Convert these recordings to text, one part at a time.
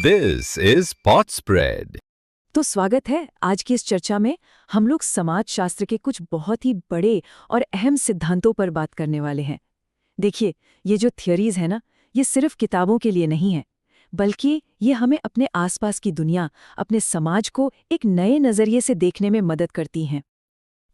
This is Pot Spread. तो स्वागत है आज की इस चर्चा में। हम लोग समाज शास्त्र के कुछ बहुत ही बड़े और अहम सिद्धांतों पर बात करने वाले हैं। देखिए, ये जो थियरीज है ना, ये सिर्फ किताबों के लिए नहीं है, बल्कि ये हमें अपने आसपास की दुनिया, अपने समाज को एक नए नजरिए से देखने में मदद करती हैं।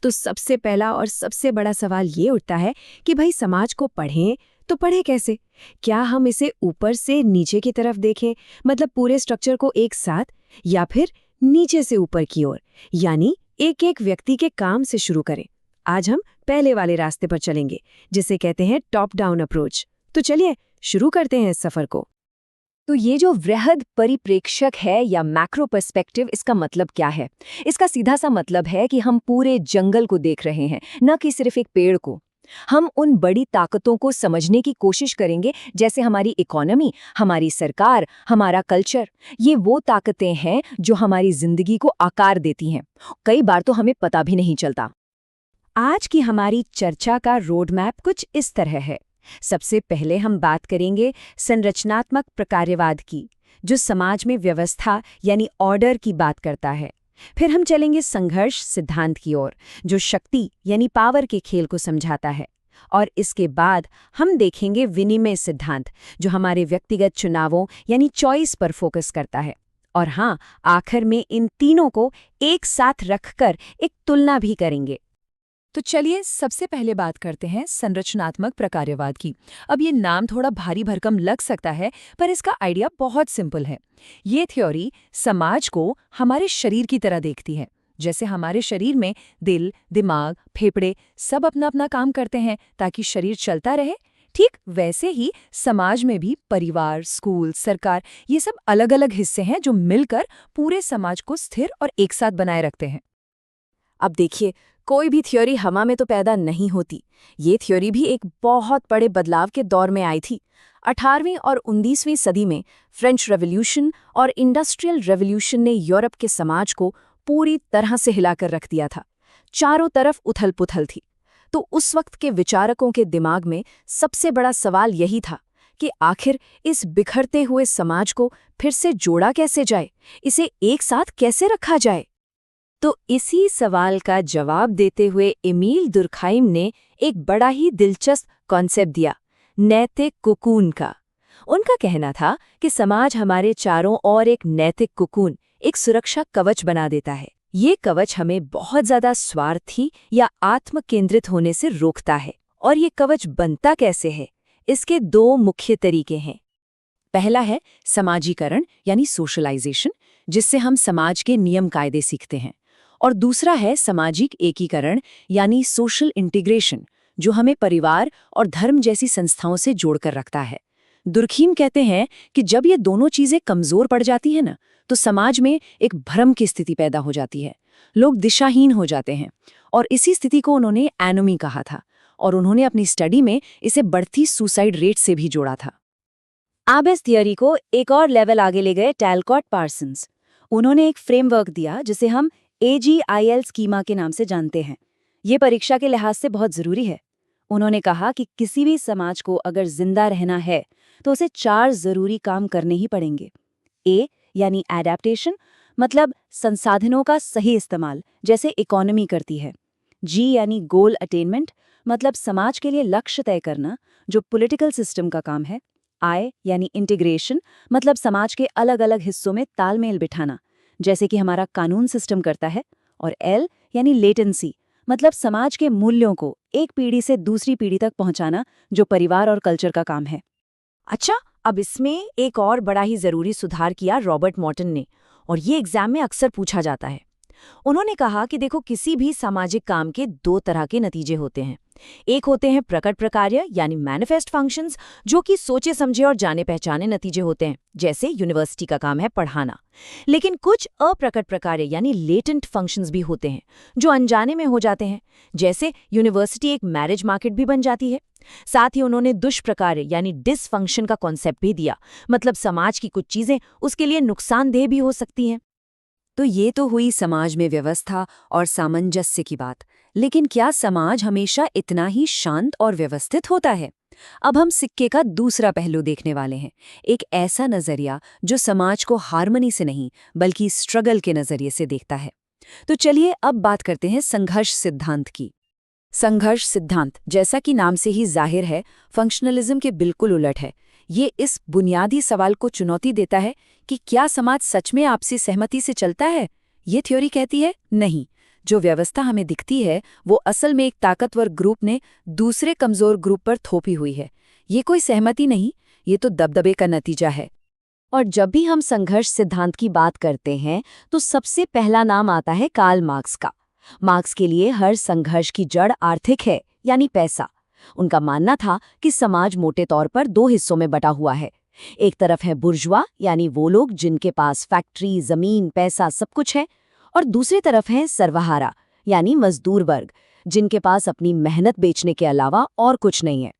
तो सबसे पहला और सबसे बड़ा सवाल ये उठता है कि भाई समाज को पढ़ें तो पढ़े कैसे? क्या हम इसे ऊपर से नीचे की तरफ देखें, मतलब पूरे स्ट्रक्चर को एक साथ, या फिर नीचे से ऊपर की ओर, यानी एक एक व्यक्ति के काम से शुरू करें? आज हम पहले वाले रास्ते पर चलेंगे, जिसे कहते हैं टॉप डाउन अप्रोच। तो चलिए शुरू करते हैं इस सफर को। तो ये जो वृहद परिप्रेक्षक है या मैक्रो पर्सपेक्टिव, इसका मतलब क्या है? इसका सीधा सा मतलब है कि हम पूरे जंगल को देख रहे हैं, न कि सिर्फ एक पेड़ को। हम उन बड़ी ताकतों को समझने की कोशिश करेंगे, जैसे हमारी इकोनॉमी, हमारी सरकार, हमारा कल्चर। ये वो ताकतें हैं जो हमारी जिंदगी को आकार देती हैं। कई बार तो हमें पता भी नहीं चलता। आज की हमारी चर्चा का रोड मैप कुछ इस तरह है। सबसे पहले हम बात करेंगे संरचनात्मक प्रकार्यवाद की, जो समाज में व्यवस्था यानी ऑर्डर की बात करता है। फिर हम चलेंगे संघर्ष सिद्धांत की ओर, जो शक्ति यानी पावर के खेल को समझाता है। और इसके बाद हम देखेंगे विनिमय सिद्धांत, जो हमारे व्यक्तिगत चुनावों यानी चॉइस पर फोकस करता है। और हाँ, आखिर में इन तीनों को एक साथ रखकर एक तुलना भी करेंगे। तो चलिए सबसे पहले बात करते हैं संरचनात्मक प्रकार्यवाद की। अब ये नाम थोड़ा भारी भरकम लग सकता है, पर इसका आइडिया बहुत सिंपल है। ये थ्योरी समाज को हमारे शरीर की तरह देखती है। जैसे हमारे शरीर में दिल, दिमाग, फेफड़े सब अपना अपना काम करते हैं ताकि शरीर चलता रहे, ठीक वैसे ही समाज में भी परिवार, स्कूल, सरकार, ये सब अलग अलग हिस्से हैं जो मिलकर पूरे समाज को स्थिर और एक साथ बनाए रखते हैं। अब देखिए, कोई भी थ्योरी हवा में तो पैदा नहीं होती। ये थ्योरी भी एक बहुत बड़े बदलाव के दौर में आई थी। 18वीं और 19वीं सदी में फ्रेंच रेवोल्यूशन और इंडस्ट्रियल रेवोल्यूशन ने यूरोप के समाज को पूरी तरह से हिलाकर रख दिया था। चारों तरफ उथल-पुथल थी। तो उस वक्त के विचारकों के दिमाग में सबसे बड़ा सवाल यही था कि आखिर इस बिखरते हुए समाज को फिर से जोड़ा कैसे जाए, इसे एक साथ कैसे रखा जाए। तो इसी सवाल का जवाब देते हुए एमील दुर्खाइम ने एक बड़ा ही दिलचस्प कॉन्सेप्ट दिया, नैतिक कुकून का। उनका कहना था कि समाज हमारे चारों ओर एक नैतिक कुकून, एक सुरक्षा कवच बना देता है। ये कवच हमें बहुत ज्यादा स्वार्थी या आत्म केंद्रित होने से रोकता है। और ये कवच बनता कैसे है? इसके दो मुख्य तरीके हैं। पहला है समाजीकरण यानी सोशलाइजेशन, जिससे हम समाज के नियम कायदे सीखते हैं। और दूसरा है सामाजिक एकीकरण यानी सोशल इंटीग्रेशन, जो हमें परिवार और धर्म जैसी संस्थाओं से जोड़कर रखता है। दुर्खीम कहते हैं कि जब ये दोनों चीजें कमजोर पड़ जाती हैं ना, तो समाज में एक भ्रम की स्थिति पैदा हो जाती है। लोग दिशाहीन हो जाते हैं। और इसी स्थिति को उन्होंने एनोमी कहा था, और उन्होंने अपनी स्टडी में इसे बढ़ती सुसाइड रेट से भी जोड़ा था। अब इस थियरी को एक और लेवल आगे ले गए टैलकॉट पार्सन्स। उन्होंने एक फ्रेमवर्क दिया जिसे हम AGIL स्कीमा के नाम से जानते हैं। ये परीक्षा के लिहाज से बहुत जरूरी है। उन्होंने कहा कि किसी भी समाज को अगर जिंदा रहना है तो उसे 4 जरूरी काम करने ही पड़ेंगे। A यानी एडेप्टेशन, मतलब संसाधनों का सही इस्तेमाल, जैसे इकोनॉमी करती है। G यानी गोल अटेनमेंट, मतलब समाज के लिए लक्ष्य तय करना, जो पॉलिटिकल सिस्टम का काम है। I यानी इंटीग्रेशन, मतलब समाज के अलग अलग हिस्सों में तालमेल बिठाना, जैसे कि हमारा कानून सिस्टम करता है। और L यानी लेटेंसी, मतलब समाज के मूल्यों को एक पीढ़ी से दूसरी पीढ़ी तक पहुंचाना, जो परिवार और कल्चर का काम है। अच्छा, अब इसमें एक और बड़ा ही जरूरी सुधार किया रॉबर्ट मॉर्टन ने, और ये एग्जाम में अक्सर पूछा जाता है। उन्होंने कहा कि देखो, किसी भी सामाजिक काम के 2 तरह के नतीजे होते हैं। एक होते हैं प्रकट प्रकार्य यानी मैनिफेस्ट फंक्शंस, जो कि सोचे समझे और जाने पहचाने नतीजे होते हैं, जैसे यूनिवर्सिटी का काम है पढ़ाना। लेकिन कुछ अप्रकट प्रकार्य यानी लेटेंट फंक्शंस भी होते हैं, जो अनजाने में हो जाते हैं, जैसे यूनिवर्सिटी एक मैरिज मार्केट भी बन जाती है। साथ ही उन्होंने दुष्प्रकार्य यानी डिसफंक्शन का कॉन्सेप्ट भी दिया, मतलब समाज की कुछ चीजें उसके लिए नुकसानदेह भी हो सकती हैं। तो ये तो हुई समाज में व्यवस्था और सामंजस्य की बात। लेकिन क्या समाज हमेशा इतना ही शांत और व्यवस्थित होता है? अब हम सिक्के का दूसरा पहलू देखने वाले हैं, एक ऐसा नजरिया जो समाज को हार्मनी से नहीं बल्कि स्ट्रगल के नजरिए से देखता है। तो चलिए अब बात करते हैं संघर्ष सिद्धांत की। संघर्ष सिद्धांत, जैसा कि नाम से ही जाहिर है, फंक्शनलिज्म के बिल्कुल उलट है। ये इस बुनियादी सवाल को चुनौती देता है कि क्या समाज सच में आपसी सहमति से चलता है। ये थ्योरी कहती है नहीं, जो व्यवस्था हमें दिखती है वो असल में एक ताकतवर ग्रुप ने दूसरे कमजोर ग्रुप पर थोपी हुई है। ये कोई सहमति नहीं, ये तो दबदबे का नतीजा है। और जब भी हम संघर्ष सिद्धांत की बात करते हैं तो सबसे पहला नाम आता है कार्ल मार्क्स का। मार्क्स के लिए हर संघर्ष की जड़ आर्थिक है, यानी पैसा। उनका मानना था कि समाज मोटे तौर पर दो हिस्सों में बटा हुआ है। एक तरफ है बुर्जुआ, यानी वो लोग जिनके पास फैक्ट्री, जमीन, पैसा सब कुछ है, और दूसरी तरफ है सर्वहारा, यानी मजदूर वर्ग, जिनके पास अपनी मेहनत बेचने के अलावा और कुछ नहीं है।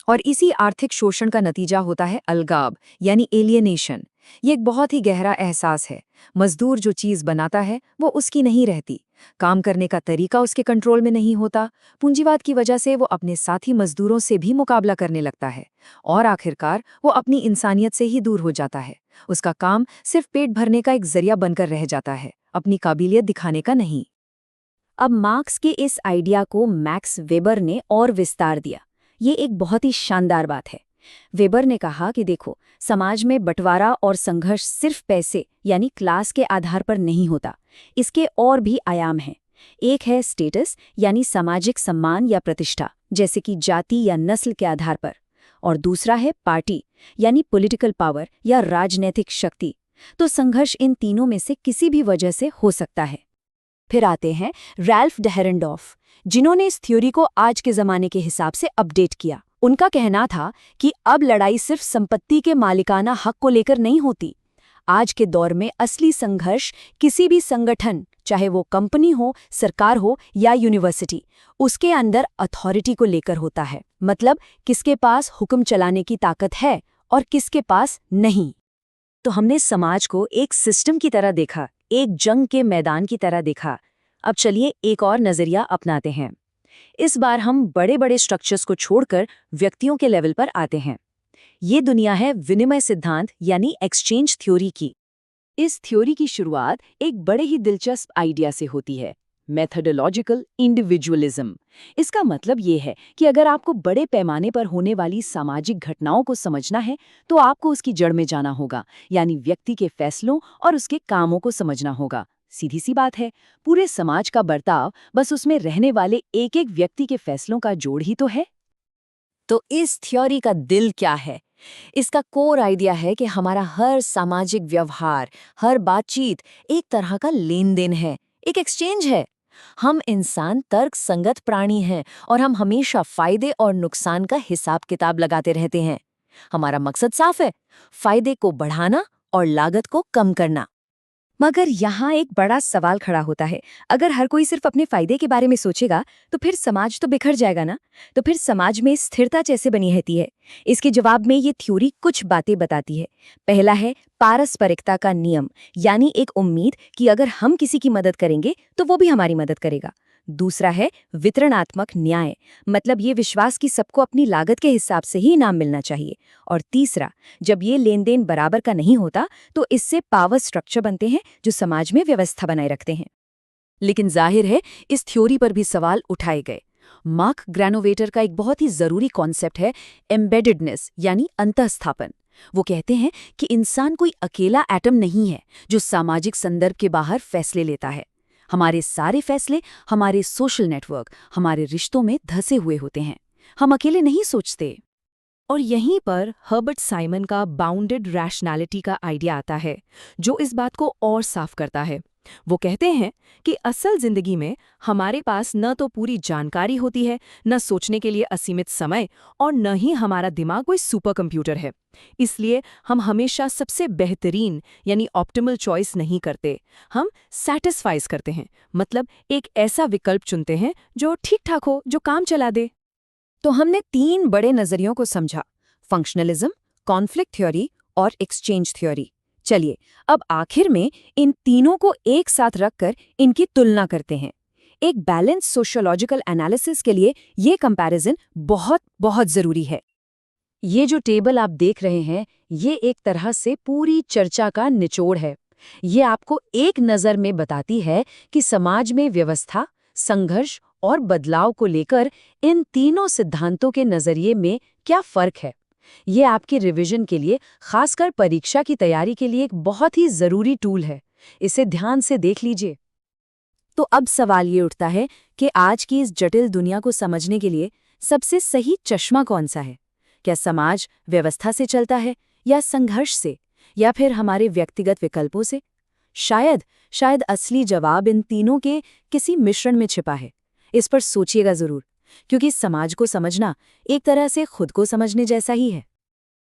और इसी आर्थिक शोषण का नतीजा होता है अलगाव, यानी एलियनेशन। ये एक बहुत ही गहरा एहसास है। मजदूर जो चीज बनाता है वो उसकी नहीं रहती, काम करने का तरीका उसके कंट्रोल में नहीं होता। पूंजीवाद की वजह से वो अपने साथी मजदूरों से भी मुकाबला करने लगता है, और आखिरकार वो अपनी इंसानियत से ही दूर हो जाता है। उसका काम सिर्फ पेट भरने का एक जरिया बनकर रह जाता है, अपनी काबिलियत दिखाने का नहीं। अब मार्क्स के इस आइडिया को मैक्स वेबर ने और विस्तार दिया। ये एक बहुत ही शानदार बात है। वेबर ने कहा कि देखो, समाज में बंटवारा और संघर्ष सिर्फ पैसे यानी क्लास के आधार पर नहीं होता, इसके और भी आयाम हैं। एक है स्टेटस, यानी सामाजिक सम्मान या प्रतिष्ठा, जैसे कि जाति या नस्ल के आधार पर, और दूसरा है पार्टी, यानी पॉलिटिकल पावर या राजनीतिक शक्ति। तो संघर्ष इन तीनों में से किसी भी वजह से हो सकता है। फिर आते हैं रैल्फ डेहरेंडॉर्फ, जिन्होंने इस थ्योरी को आज के जमाने के हिसाब से अपडेट किया। उनका कहना था कि अब लड़ाई सिर्फ संपत्ति के मालिकाना हक को लेकर नहीं होती। आज के दौर में असली संघर्ष किसी भी संगठन, चाहे वो कंपनी हो, सरकार हो या यूनिवर्सिटी, उसके अंदर अथॉरिटी को लेकर होता है। मतलब किसके पास हुक्म चलाने की ताकत है और किसके पास नहीं। तो हमने समाज को एक सिस्टम की तरह देखा, एक जंग के मैदान की तरह देखा। अब चलिए एक और नजरिया अपनाते हैं। इस बार हम बड़े बड़े स्ट्रक्चर्स को छोड़कर व्यक्तियों के लेवल पर आते हैं। ये दुनिया है विनिमय सिद्धांत यानी एक्सचेंज थ्योरी की। इस थ्योरी की शुरुआत एक बड़े ही दिलचस्प आइडिया से होती है, मेथोडोलॉजिकल इंडिविजुअलिज्म। इसका मतलब ये है कि अगर आपको बड़े पैमाने पर होने वाली सामाजिक घटनाओं को समझना है तो आपको उसकी जड़ में जाना होगा, यानी व्यक्ति के फैसलों और उसके कामों को समझना होगा। सीधी सी बात है, पूरे समाज का बर्ताव बस उसमें रहने वाले एक एक व्यक्ति के फैसलों का जोड़ ही तो है। तो इस थ्योरी का दिल क्या है? इसका कोर आइडिया है कि हमारा हर सामाजिक व्यवहार, हर बातचीत एक तरह का लेन देन है, एक एक्सचेंज है। हम इंसान तर्क संगत प्राणी हैं और हम हमेशा फायदे और नुकसान का हिसाब किताब लगाते रहते हैं। हमारा मकसद साफ है, फायदे को बढ़ाना और लागत को कम करना। मगर यहाँ एक बड़ा सवाल खड़ा होता है। अगर हर कोई सिर्फ अपने फायदे के बारे में सोचेगा तो फिर समाज तो बिखर जाएगा ना। तो फिर समाज में स्थिरता कैसे बनी रहती है? इसके जवाब में ये थ्योरी कुछ बातें बताती है। पहला है पारस्परिकता का नियम, यानी एक उम्मीद कि अगर हम किसी की मदद करेंगे तो वो भी हमारी मदद करेगा। दूसरा है वितरणात्मक न्याय, मतलब ये विश्वास कि सबको अपनी लागत के हिसाब से ही इनाम मिलना चाहिए। और तीसरा, जब ये लेन देन बराबर का नहीं होता तो इससे पावर स्ट्रक्चर बनते हैं जो समाज में व्यवस्था बनाए रखते हैं। लेकिन जाहिर है इस थ्योरी पर भी सवाल उठाए गए। मार्क ग्रैनोवेटर का एक बहुत ही जरूरी कॉन्सेप्ट है एम्बेडेडनेस, यानी अंतःस्थापन। वो कहते हैं कि इंसान कोई अकेला एटम नहीं है जो सामाजिक संदर्भ के बाहर फैसले लेता है। हमारे सारे फैसले हमारे सोशल नेटवर्क, हमारे रिश्तों में धसे हुए होते हैं। हम अकेले नहीं सोचते। और यहीं पर हर्बर्ट साइमन का बाउंडेड रैशनैलिटी का आइडिया आता है, जो इस बात को और साफ करता है। वो कहते हैं कि असल जिंदगी में हमारे पास न तो पूरी जानकारी होती है, न सोचने के लिए असीमित समय, और न ही हमारा दिमाग कोई सुपर कंप्यूटर है। इसलिए हम हमेशा सबसे बेहतरीन यानी ऑप्टिमल चॉइस नहीं करते, हम सैटिस्फाइज करते हैं। मतलब एक ऐसा विकल्प चुनते हैं जो ठीक ठाक हो, जो काम चला दे। तो हमने 3 बड़े नजरियों को समझा, फंक्शनलिज्म, कॉन्फ्लिक्ट थ्योरी और एक्सचेंज थ्योरी। चलिए अब आखिर में इन तीनों को एक साथ रखकर इनकी तुलना करते हैं। एक बैलेंस सोशियोलॉजिकल एनालिसिस के लिए ये कंपैरिजन बहुत बहुत जरूरी है। ये जो टेबल आप देख रहे हैं, ये एक तरह से पूरी चर्चा का निचोड़ है। ये आपको एक नज़र में बताती है कि समाज में व्यवस्था, संघर्ष और बदलाव को लेकर इन तीनों सिद्धांतों के नज़रिए में क्या फ़र्क है। ये आपकी रिवीजन के लिए, खासकर परीक्षा की तैयारी के लिए एक बहुत ही ज़रूरी टूल है। इसे ध्यान से देख लीजिए। तो अब सवाल ये उठता है कि आज की इस जटिल दुनिया को समझने के लिए सबसे सही चश्मा कौन सा है? क्या समाज व्यवस्था से चलता है, या संघर्ष से, या फिर हमारे व्यक्तिगत विकल्पों से? शायद असली जवाब इन तीनों के किसी मिश्रण में छिपा है। इस पर सोचिएगा ज़रूर, क्योंकि समाज को समझना एक तरह से खुद को समझने जैसा ही है।